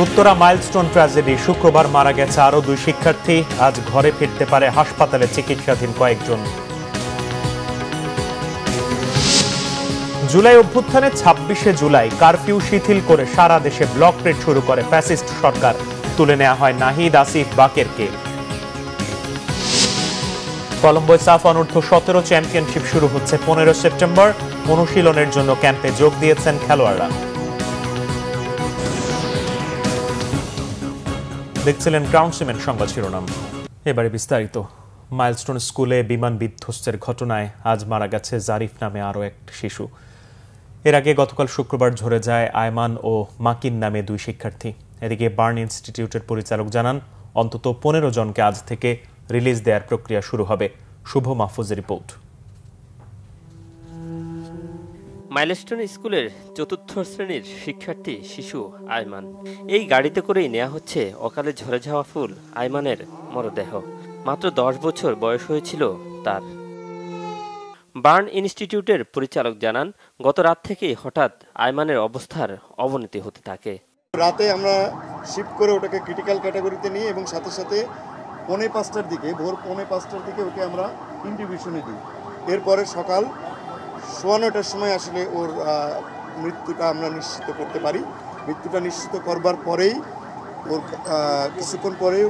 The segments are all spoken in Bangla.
উত্তরা মাইলস্টোন ট্র্যাজেডি, শুক্রবার মারা গেছে আরও 2 শিক্ষার্থী। আজ ঘরে ফিরতে পারে হাসপাতালে চিকিৎসাধীন কয়েকজন। জুলাই অভ্যুত্থানে 26শে জুলাই কারফিউ শিথিল করে সারা দেশে ব্লক রেড শুরু করে ফ্যাসিস্ট সরকার। তুলে নেওয়া হয় নাহিদ, আসিফ, বাকেরকে। কলম্বোয় সাফ অনূর্ধ্ব 17 চ্যাম্পিয়নশিপ শুরু হচ্ছে 15 সেপ্টেম্বর। অনুশীলনের জন্য ক্যাম্পে যোগ দিয়েছেন খেলোয়াড়রা। দেখছিলেন ক্রাউন সিমেন্ট সংবাদ শিরোনাম, এবারে বিস্তারিত। মাইলস্টোন স্কুলে বিমান বিধ্বস্তের ঘটনায় আজ মারা গেছে জারিফ নামে আরও এক শিশু। এর আগে গতকাল শুক্রবার ঝরে যায় আয়মান ও মাকিন নামে 2 শিক্ষার্থী। এদিকে বার্ন ইনস্টিটিউটের পরিচালক জানান, অন্তত 15 জনকে আজ থেকে রিলিজ দেওয়ার প্রক্রিয়া শুরু হবে। শুভ মাহফুজের রিপোর্ট। মাইলস্টোন স্কুলের 4র্থ শ্রেণীর শিক্ষার্থী শিশু আয়মান। এই গাড়িতে করেই নেওয়া হচ্ছে অকালে ঝরে যাওয়া ফুল আয়মানের মরদেহ। মাত্র 10 বছর বয়স হয়েছিল তার। বার্ন ইনস্টিটিউটের পরিচালক জানান, গত রাত থেকেই হঠাৎ আয়মানের অবস্থার অবনতি হতে থাকে। রাতে আমরা শিফট করে ওটাকে ক্রিটিক্যাল ক্যাটাগরিতে নিই এবং সাথে সাথে ভোর 5:45টার দিকে ওকে আমরা ইনটিউবিশনে দিই। এরপরে সকাল 9:15টার সময় আসলে ওর মৃত্যুটা আমরা নিশ্চিত করতে পারি। মৃত্যুটা নিশ্চিত করবার পরেই ওর কিছুক্ষণ পরেও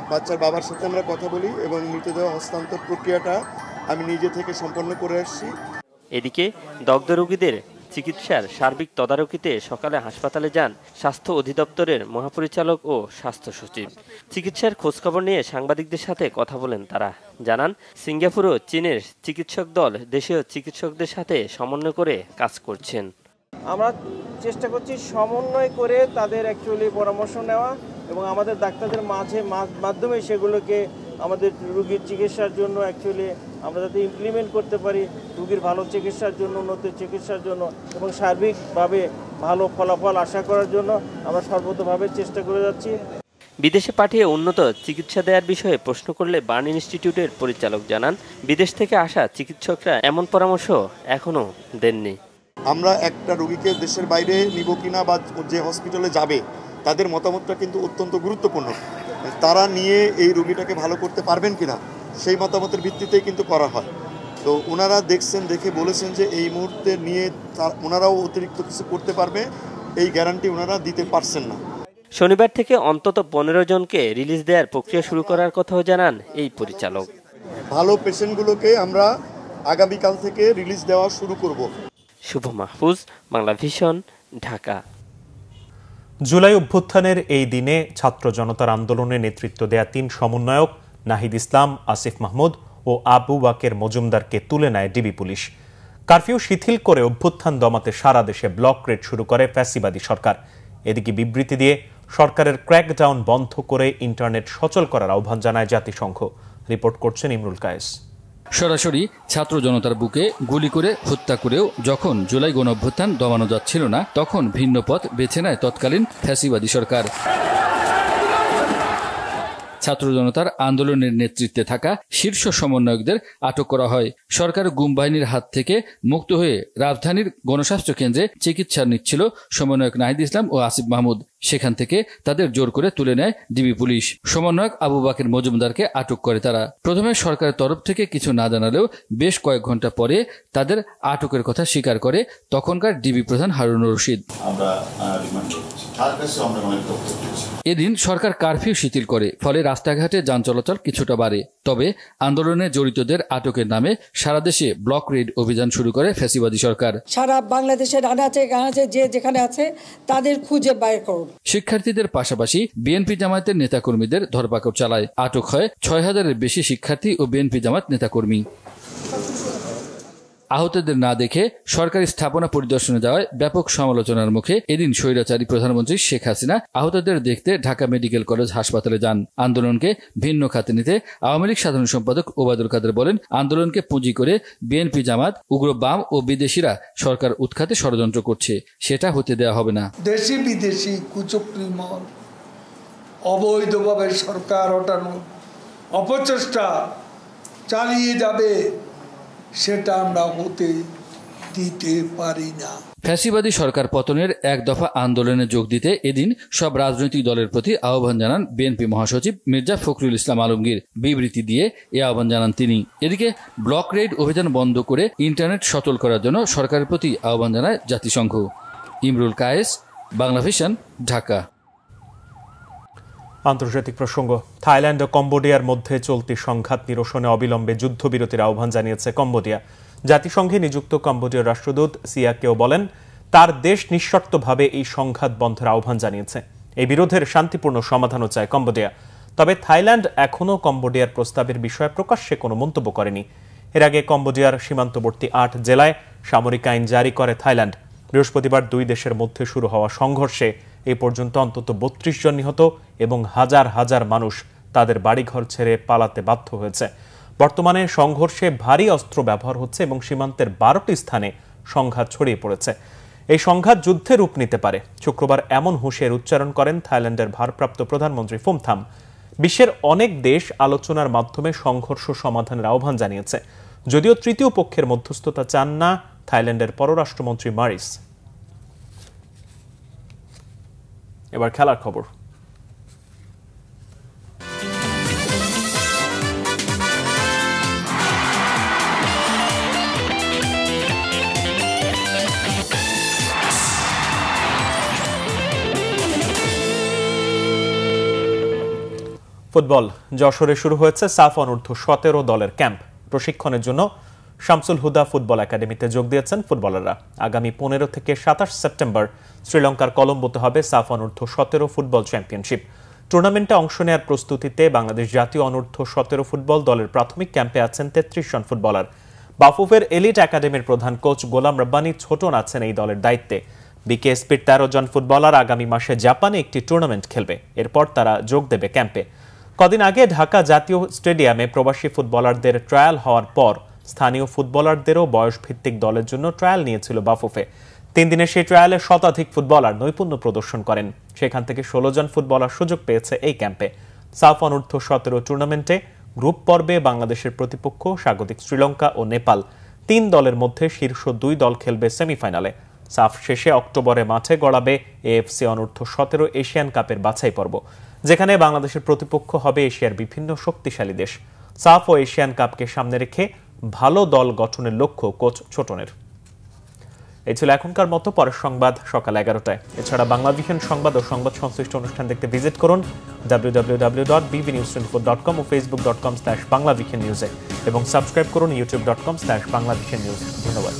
বাচ্চার বাবার সাথে আমরা কথা বলি এবং মৃতদেহ হস্তান্তর প্রক্রিয়াটা আমি নিজে থেকে সম্পন্ন করে আসছি। এদিকে দগ্ধ রোগীদের চিকিৎসার সার্বিক তদারকিতে সকালে হাসপাতালে যান স্বাস্থ্য অধিদপ্তরের মহাপরিচালক ও স্বাস্থ্য সচিব। চিকিৎসার খোঁজখবর নিয়ে সাংবাদিকদের সাথে কথা বলেন তারা। জানান, সিঙ্গাপুর ও চীনের চিকিৎসক দল দেশীয় চিকিৎসকদের সাথে সমন্বয় করে কাজ করছেন। আমরা চেষ্টা করছি সমন্বয় করে তাদের অ্যাকচুয়ালি পরামর্শ নেওয়া এবং আমাদের ডাক্তারদের মাধ্যমে সেগুলোকে আমাদের রোগীর চিকিৎসার জন্য অ্যাকচুয়ালি আমরা যাতে ইমপ্লিমেন্ট করতে পারি, রোগীর ভালো চিকিৎসার জন্য, উন্নত চিকিৎসার জন্য এবং সার্বিকভাবে ভালো ফলাফল আশা করার জন্য আমরা সর্বতভাবে চেষ্টা করে যাচ্ছি। বিদেশে পাঠিয়ে উন্নত চিকিৎসা দেওয়ার বিষয়ে প্রশ্ন করলে বার্ন ইনস্টিটিউটের পরিচালক জানান, বিদেশ থেকে আসা চিকিৎসকরা এমন পরামর্শ এখনো দেননি। আমরা একটা রোগীকে দেশের বাইরে নিব কিনা বা যে হসপিটালে যাবে তাদের মতামতটা কিন্তু অত্যন্ত গুরুত্বপূর্ণ। তারা নিয়ে এই রোগীটাকে ভালো করতে পারবেন কিনা সেই মতামতের ভিত্তিতেই কিন্তু করা হয়। তো ওনারা দেখছেন, দেখে বলেছেন যে এই মুহূর্তে নিয়ে ওনারাও অতিরিক্ত কিছু করতে পারবে, এই গ্যারান্টি ওনারা দিতে পারছেন না। শনিবার থেকে অন্তত 15 জনকে রিলিজ দেওয়ার প্রক্রিয়া শুরু করার কথাও জানান এই পরিচালক। ভালো পেশেন্টগুলোকে আমরা আগামীকাল থেকে রিলিজ দেওয়া শুরু করব। শুভ মাহফুজ, বাংলা ভিশন, ঢাকা। জুলাই অভ্যুত্থানের এই দিনে ছাত্র জনতার আন্দোলনে নেতৃত্ব দেয়া 3 সমন্বয়ক নাহিদ ইসলাম, আসিফ মাহমুদ ও আবু বাকের মজুমদারকে তুলে নেয় ডিবি পুলিশ। কারফিউ শিথিল করে অভ্যুত্থান দমাতে সারা দেশে ব্লক রেড শুরু করে ফ্যাসিবাদী সরকার। এদিকে বিবৃতি দিয়ে সরকারের ক্র্যাকডাউন বন্ধ করে ইন্টারনেট সচল করার আহ্বান জানায় জাতিসংঘ। রিপোর্ট করছেন ইমরুল কায়েস। সরাসরি ছাত্র জনতার বুকে গুলি করে হত্যা করেও যখন জুলাই গণঅভ্যুত্থান দমানো যাচ্ছিল না, তখন ভিন্ন পথ বেছে নেয় তৎকালীন ফ্যাসিবাদী সরকার। ছাত্র জনতার আন্দোলনের নেতৃত্বে থাকা শীর্ষ সমন্বয়কদের আটক করা হয়। সরকার গুম বাহিনীর হাত থেকে মুক্ত হয়ে রাজধানীর গণস্বাস্থ্য কেন্দ্রে চিকিৎসা নিচ্ছিল সমন্বয়ক নাহিদ ইসলাম ও আসিফ মাহমুদ। সেখান থেকে তাদের জোর করে তুলে নেয় ডিবি পুলিশ। সমন্বয়ক আবু বাকের মজুমদারকে আটক করে তারা। প্রথমে সরকারের তরফ থেকে কিছু না জানালেও বেশ কয়েক ঘন্টা পরে তাদের আটকের কথা স্বীকার করে তখনকার ডিবি প্রধান হারুনুর রশিদ। এদিন সরকার কারফিউ শিথিল করে, ফলে রাস্তাঘাটে যান চলাচল কিছুটা বাড়ে। তবে আন্দোলনে জড়িতদের আটকের নামে সারা দেশে ব্লক রেড অভিযান শুরু করে ফ্যাসিবাদী সরকার। সারা বাংলাদেশের আনাচে কানাচে যে যেখানে আছে তাদের খুঁজে বাইর করুন। শিক্ষার্থীদের পাশাপাশি বিএনপি জামায়াতের নেতাকর্মীদের ধরপাকড় চালায়। আটক হয় 6000-এর বেশি শিক্ষার্থী ও বিএনপি জামায়াত নেতাকর্মী। আহতদের না দেখে সরকারি স্থাপনা পরিদর্শনে যাওয়ায় ব্যাপক সমালোচনার মুখে এদিন স্বৈরাচারী প্রধানমন্ত্রী শেখ হাসিনা আহতদের দেখতে ঢাকা মেডিকেল কলেজ হাসপাতালে যান। আন্দোলনকে ভিন্ন খাতে নিতে আওয়ামী লীগ সাধারণ সম্পাদক ওবায়দুল কাদের বলেন, আন্দোলনকে পুঁজি করে বিএনপি জামাত, উগ্র বাম ও বিদেশিরা সরকার উৎখাতে ষড়যন্ত্র করছে, সেটা হতে দেওয়া হবে না। দেশি বিদেশি কুচক্রী মহল অবৈধভাবে সরকার হটানোর অপচেষ্টা চালিয়ে যাবে, সেটা আমরা হতে দিতে পারি না। ফ্যাসিবাদী সরকার পতনের এক দফা আন্দোলনে যোগ দিতে এদিন সব রাজনৈতিক দলের প্রতি আহ্বান জানান বিএনপি মহাসচিব মির্জা ফখরুল ইসলাম আলমগীর। বিবৃতি দিয়ে এ আহ্বান জানান তিনি। এদিকে ব্লক রেড অভিযান বন্ধ করে ইন্টারনেট সচল করার জন্য সরকারের প্রতি আহ্বান জানায় জাতিসংঘ। ইমরুল কায়েস, বাংলা ভিশন, ঢাকা। আন্তর্জাতিক প্রসঙ্গ। থাইল্যান্ড ও কম্বোডিয়ার মধ্যে চলতি সংঘাত নিরসনে অবিলম্বে যুদ্ধবিরতির আহ্বান জানিয়েছে কম্বোডিয়া। জাতিসংঘে নিযুক্ত কম্বোডিয়ার রাষ্ট্রদূত সিয়াকেও বলেন তার দেশ নিঃশর্তভাবে এই সংঘাত বন্ধের আহ্বান জানিয়েছে। এই বিরোধের শান্তিপূর্ণ সমাধানও চায় কম্বোডিয়া। তবে থাইল্যান্ড এখনও কম্বোডিয়ার প্রস্তাবের বিষয়ে প্রকাশ্যে কোনো মন্তব্য করেনি। এর আগে কম্বোডিয়ার সীমান্তবর্তী 8 জেলায় সামরিক আইন জারি করে থাইল্যান্ড। বৃহস্পতিবার দুই দেশের মধ্যে শুরু হওয়া সংঘর্ষে এ পর্যন্ত অন্তত 32 জন নিহত এবং হাজার হাজার মানুষ তাদের বাড়িঘর ছেড়ে পালাতে বাধ্য হয়েছে। বর্তমানে সংঘর্ষে ভারী অস্ত্র ব্যবহার হচ্ছে এবং সীমান্তের 12টি স্থানে সংঘাত ছড়িয়ে পড়েছে। এই সংঘাত যুদ্ধে রূপ নিতে পারে। শুক্রবার এমন হুঁশিয়ার উচ্চারণ করেন থাইল্যান্ডের ভারপ্রাপ্ত প্রধানমন্ত্রী ফোমথাম। বিশ্বের অনেক দেশ আলোচনার মাধ্যমে সংঘর্ষ সমাধানের আহ্বান জানিয়েছে, যদিও তৃতীয় পক্ষের মধ্যস্থতা চান না থাইল্যান্ডের পররাষ্ট্রমন্ত্রী মারিস। এবার খেলার খবর। ফুটবল। যশোরে শুরু হয়েছে সাফ অনূর্ধ্ব 17 দলের ক্যাম্প। প্রশিক্ষণের জন্য শামসুল হুদা ফুটবল একাডেমিতে যোগ দিয়েছেন ফুটবলাররা। আগামী 15 থেকে 27 সেপ্টেম্বর শ্রীলঙ্কার কলম্বোতে হবে সাফ অনূর্ধ্ব 17 ফুটবল চ্যাম্পিয়নশিপ। টুর্নামেন্টে অংশ নেওয়ার প্রস্তুতিতে বাংলাদেশ জাতীয় অনূর্ধ্ব 17 ফুটবল দলের প্রাথমিক ক্যাম্পে আছেন 33 জন ফুটবলার। বাফুফের এলিট একাডেমির প্রধান কোচ গোলাম রব্বানী ছোটন আছেন এই দলের দায়িত্বে। বিকেএসপির 13 জন ফুটবলার আগামী মাসে জাপানে একটি টুর্নামেন্ট খেলবে। এরপর তারা যোগ দেবে ক্যাম্পে। কদিন আগে ঢাকা জাতীয় স্টেডিয়ামে প্রবাসী ফুটবলারদের ট্রায়াল হওয়ার পর স্থানীয় ফুটবলারদেরও বয়সভিত্তিক দলের জন্য ট্রায়াল নিয়েছিল বাফুফে। 3 দিনের সেই ট্রায়ালে শতাধিক ফুটবলার নৈপুণ্য প্রদর্শন করেন। সেখান থেকে 16 জন ফুটবলার সুযোগ পেয়েছে এই ক্যাম্পে। সাফ অনূর্ধ্ব 17 টুর্নামেন্টে গ্রুপ পর্বে বাংলাদেশের প্রতিপক্ষ স্বাগতিক শ্রীলঙ্কা ও নেপাল। 3 দলের মধ্যে শীর্ষ 2 দল খেলবে সেমিফাইনালে। সাফ শেষে অক্টোবরে মাঠে গড়াবে এএফসি অনূর্ধ্ব 17 এশিয়ান কাপের বাছাই পর্ব, যেখানে বাংলাদেশের প্রতিপক্ষ হবে এশিয়ার বিভিন্ন শক্তিশালী দেশ। সাফ ও এশিয়ান কাপকে সামনে রেখে ভালো দল গঠনের লক্ষ্য কোচ ছোটনের। এই ছিল এখনকার মতো। পরের সংবাদ সকাল 11টায়। এছাড়া বাংলা ভিশন সংবাদ ও সংবাদ সংশ্লিষ্ট অনুষ্ঠান দেখতে ভিজিট করুন www.bbnews24.com ও facebook.com/banglavisionnews এবং সাবস্ক্রাইব করুন youtube.com/banglavisionnews। ধন্যবাদ।